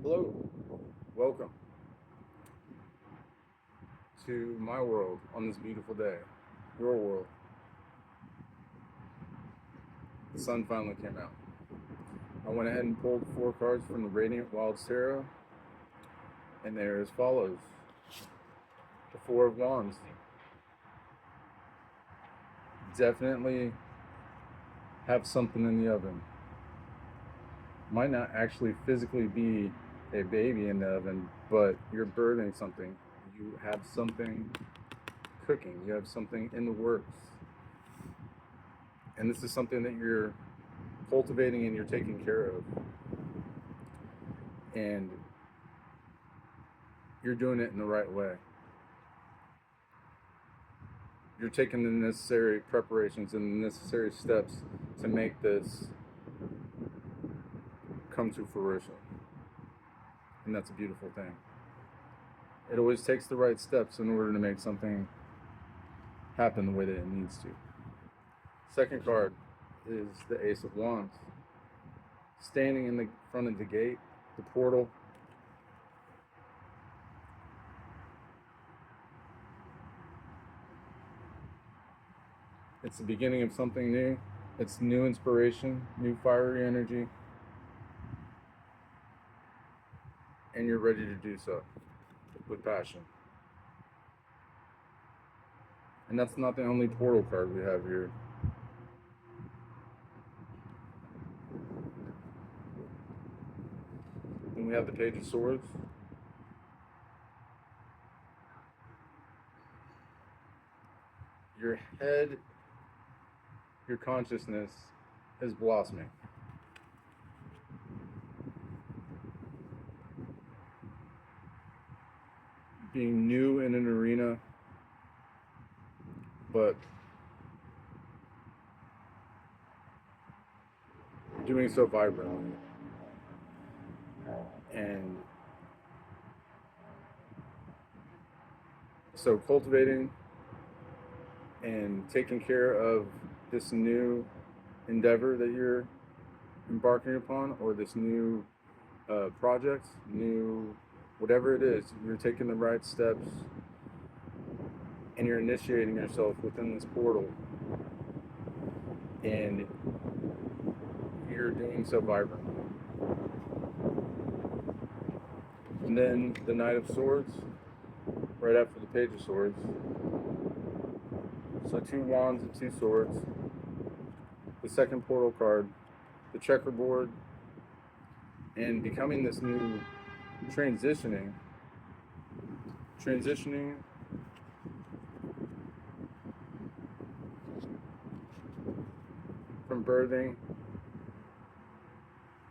Hello, welcome to my world on this beautiful day. Your world. The sun finally came out. I went ahead and pulled 4 cards from the Radiant Wilds Tarot, and they're as follows: the Four of Wands. Definitely have something in the oven. Might not actually physically be a baby in the oven, but you're birthing something. You have something cooking. You have something in the works. And this is something that you're cultivating and you're taking care of. And you're doing it in the right way. You're taking the necessary preparations and the necessary steps to make this come to fruition. And that's a beautiful thing. It always takes the right steps in order to make something happen the way that it needs to. Second card is the Ace of Wands. Standing in the front of the gate, the portal. It's the beginning of something new. It's new inspiration, new fiery energy. And you're ready to do so with passion. And that's not the only portal card we have here. Then we have the Page of Swords. Your head, your consciousness is blossoming. Being new in an arena, but doing so vibrantly. And so cultivating and taking care of this new endeavor that you're embarking upon, or this new project, new whatever it is, you're taking the right steps and you're initiating yourself within this portal, and you're doing so vibrantly. And then the Knight of Swords, right after the Page of Swords. So 2 wands and 2 swords. The second portal card, the checkerboard, and becoming this new transitioning from birthing,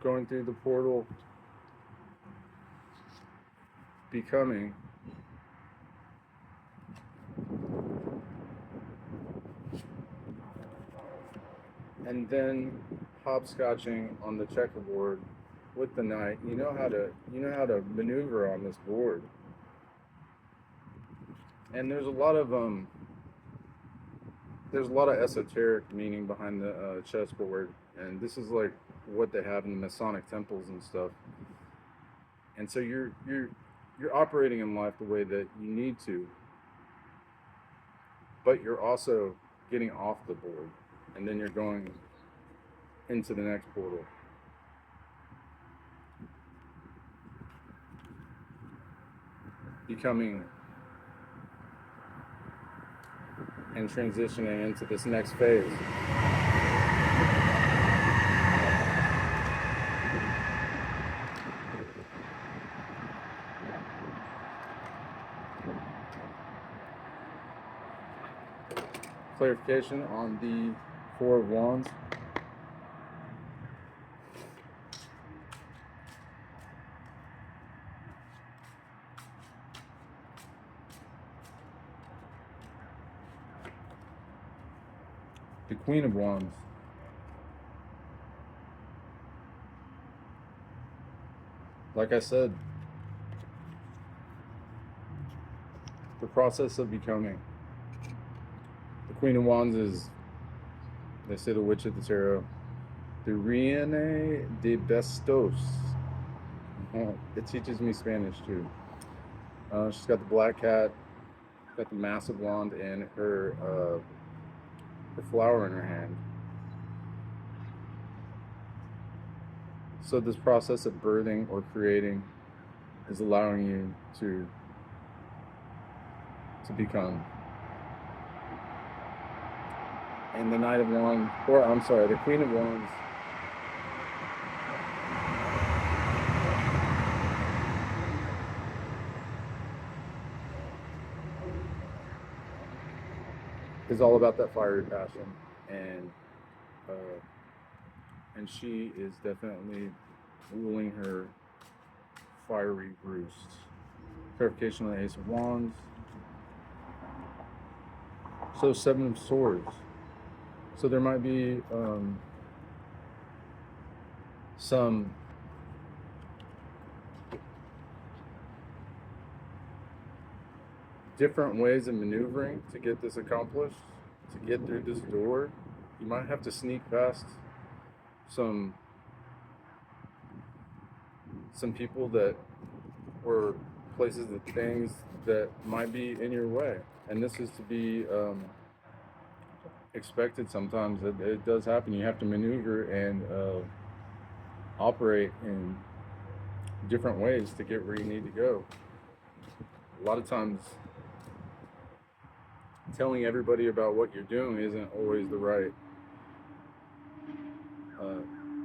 going through the portal, becoming, and then hopscotching on the checkerboard with the knight. You know how to maneuver on this board. And there's a lot of esoteric meaning behind the chessboard, and this is like what they have in the Masonic temples and stuff. And so you're operating in life the way that you need to, but you're also getting off the board, and then you're going into the next portal. Becoming and transitioning into this next phase. Clarification on the Four of Wands. The Queen of Wands. Like I said, the process of becoming. The Queen of Wands is, they say, the Witch of the Tarot. The Reine de Bastos. It teaches me Spanish too. She's got the black cat, got the massive wand, and her flower in her hand. So this process of birthing or creating is allowing you to become. And the Knight of Wands, or I'm sorry, the Queen of Wands is all about that fiery passion, and uh, and she is definitely ruling her fiery roost. Clarification on the Ace of Wands. So Seven of Swords. So there might be some different ways of maneuvering to get this accomplished, to get through this door. You might have to sneak past some people that or places and things that might be in your way, and this is to be expected. Sometimes it does happen. You have to maneuver and operate in different ways to get where you need to go. A lot of times telling everybody about what you're doing isn't always the right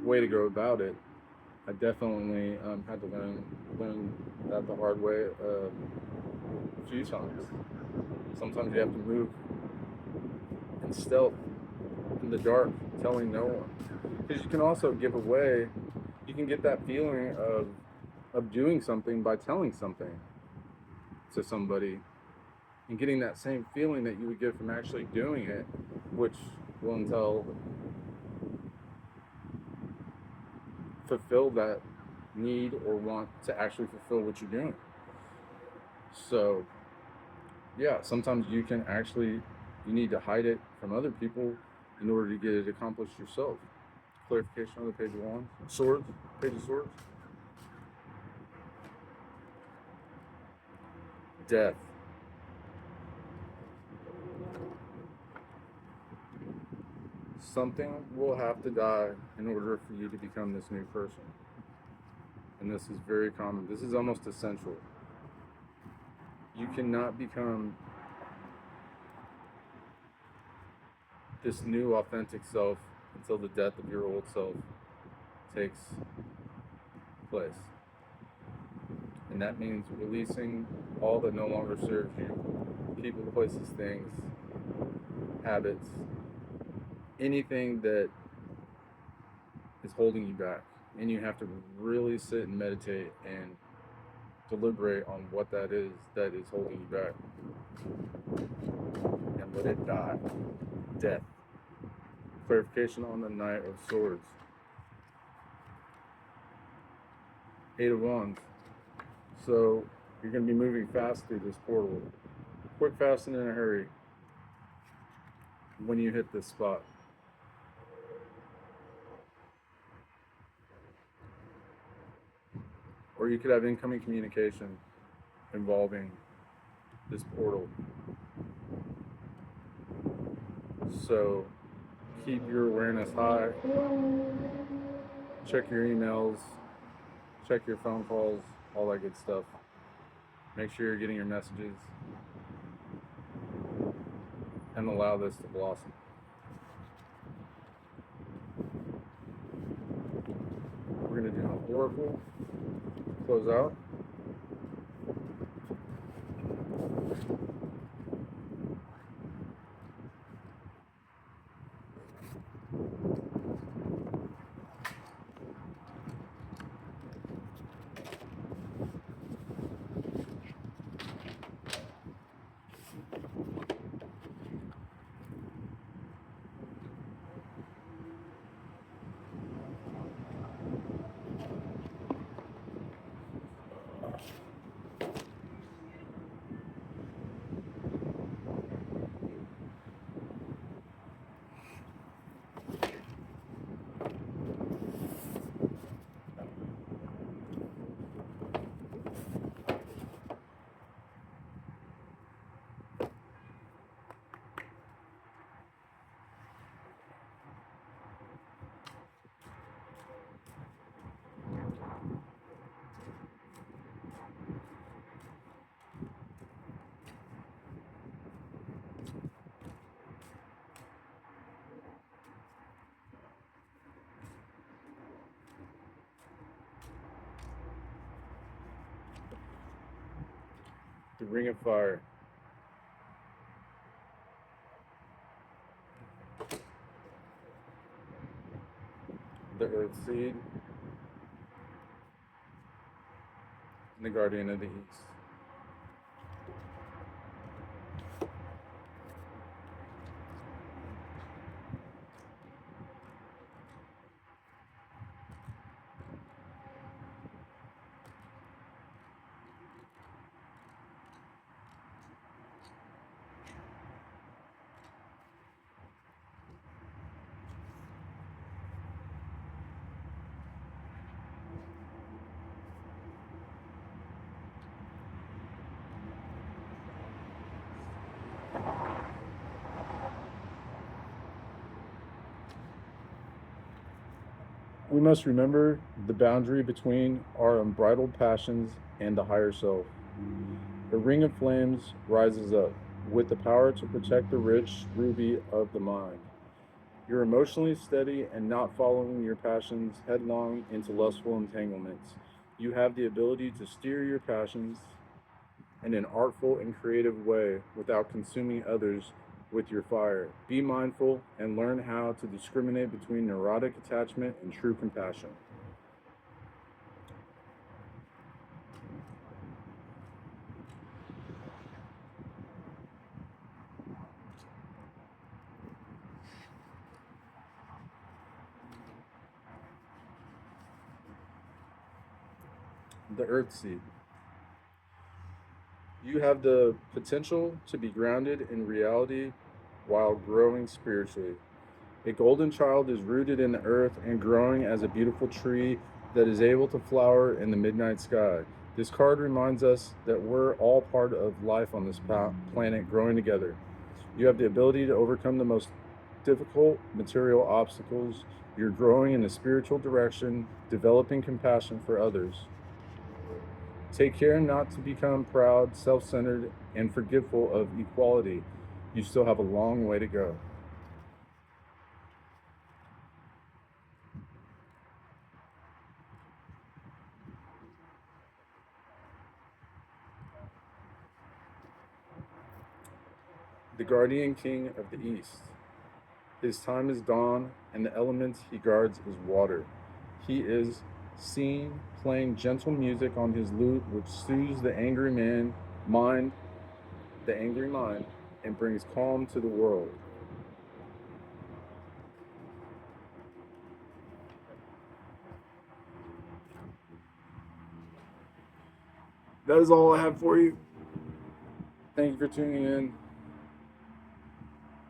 way to go about it. I definitely had to learn that the hard way a few times. Sometimes you have to move in stealth, in the dark, telling no one. Because you can also give away, you can get that feeling of doing something by telling something to somebody and getting that same feeling that you would get from actually doing it, which will until fulfill that need or want to actually fulfill what you're doing. So yeah, sometimes you need to hide it from other people in order to get it accomplished yourself. Clarification on the Page of Wands. Swords, Page of Swords. Death. Something will have to die in order for you to become this new person. And this is very common. This is almost essential. You cannot become this new authentic self until the death of your old self takes place. And that means releasing all that no longer serves you, people, places, things, habits, anything that is holding you back. And you have to really sit and meditate and deliberate on what that is holding you back. And let it die. Death. Clarification on the Knight of Swords. Eight of Wands. So you're going to be moving fast through this portal. Quick, fast, and in a hurry when you hit this spot. Or you could have incoming communication involving this portal. So keep your awareness high. Check your emails. Check your phone calls. All that good stuff. Make sure you're getting your messages. And allow this to blossom. We're going to do an oracle. Close out. The ring of fire. The earth seed. And the guardian of the east. We must remember the boundary between our unbridled passions and the higher self. A ring of flames rises up with the power to protect the rich ruby of the mind. You're emotionally steady and not following your passions headlong into lustful entanglements. You have the ability to steer your passions in an artful and creative way without consuming others with your fire. Be mindful and learn how to discriminate between neurotic attachment and true compassion. The Earth Seed. You have the potential to be grounded in reality while growing spiritually. A golden child is rooted in the earth and growing as a beautiful tree that is able to flower in the midnight sky. This card reminds us that we're all part of life on this planet growing together. You have the ability to overcome the most difficult material obstacles. You're growing in a spiritual direction, developing compassion for others. Take care not to become proud, self centered, and forgetful of equality. You still have a long way to go. The guardian king of the east. His time is gone, and the element he guards is water. He is seen playing gentle music on his lute, which soothes mind, the angry mind, and brings calm to the world. That is all I have for you. Thank you for tuning in.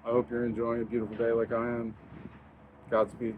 I hope you're enjoying a beautiful day like I am. Godspeed.